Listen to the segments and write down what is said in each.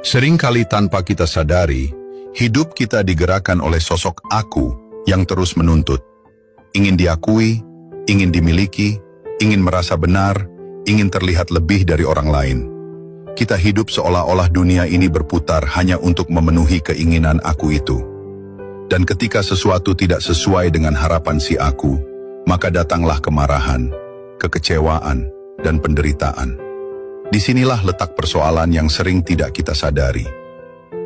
Seringkali tanpa kita sadari, hidup kita digerakkan oleh sosok aku yang terus menuntut. Ingin diakui, ingin dimiliki, ingin merasa benar, ingin terlihat lebih dari orang lain. Kita hidup seolah-olah dunia ini berputar hanya untuk memenuhi keinginan aku itu. Dan ketika sesuatu tidak sesuai dengan harapan si aku, maka datanglah kemarahan, kekecewaan, dan penderitaan. Disinilah letak persoalan yang sering tidak kita sadari.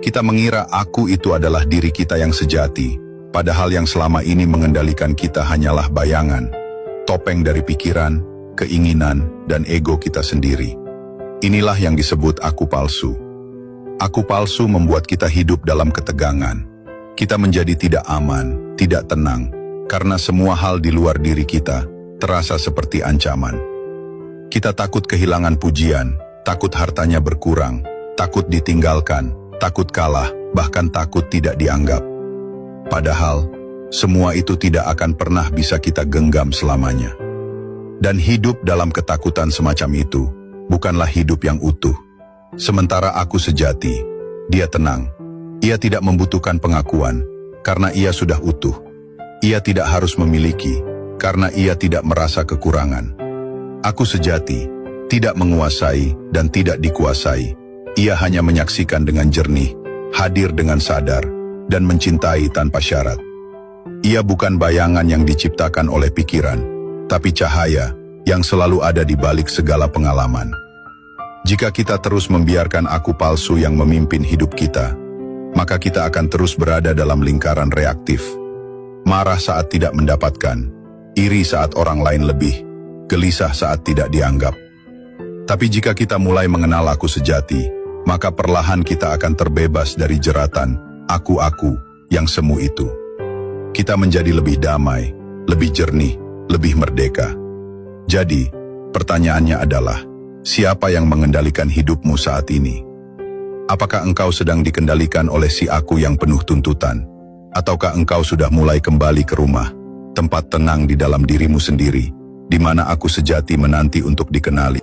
Kita mengira aku itu adalah diri kita yang sejati, padahal yang selama ini mengendalikan kita hanyalah bayangan, topeng dari pikiran, keinginan, dan ego kita sendiri. Inilah yang disebut aku palsu. Aku palsu membuat kita hidup dalam ketegangan. Kita menjadi tidak aman, tidak tenang, karena semua hal di luar diri kita terasa seperti ancaman. Kita takut kehilangan pujian, takut hartanya berkurang, takut ditinggalkan, takut kalah, bahkan takut tidak dianggap. Padahal, semua itu tidak akan pernah bisa kita genggam selamanya. Dan hidup dalam ketakutan semacam itu, bukanlah hidup yang utuh. Sementara aku sejati, dia tenang. Ia tidak membutuhkan pengakuan, karena ia sudah utuh. Ia tidak harus memiliki, karena ia tidak merasa kekurangan. Aku sejati, tidak menguasai dan tidak dikuasai. Ia hanya menyaksikan dengan jernih, hadir dengan sadar, dan mencintai tanpa syarat. Ia bukan bayangan yang diciptakan oleh pikiran, tapi cahaya yang selalu ada di balik segala pengalaman. Jika kita terus membiarkan aku palsu yang memimpin hidup kita, maka kita akan terus berada dalam lingkaran reaktif. Marah saat tidak mendapatkan, iri saat orang lain lebih, gelisah saat tidak dianggap. Tapi jika kita mulai mengenal aku sejati, maka perlahan kita akan terbebas dari jeratan aku-aku yang semu itu. Kita menjadi lebih damai, lebih jernih, lebih merdeka. Jadi, pertanyaannya adalah, siapa yang mengendalikan hidupmu saat ini? Apakah engkau sedang dikendalikan oleh si aku yang penuh tuntutan? Ataukah engkau sudah mulai kembali ke rumah, tempat tenang di dalam dirimu sendiri, di mana aku sejati menanti untuk dikenali?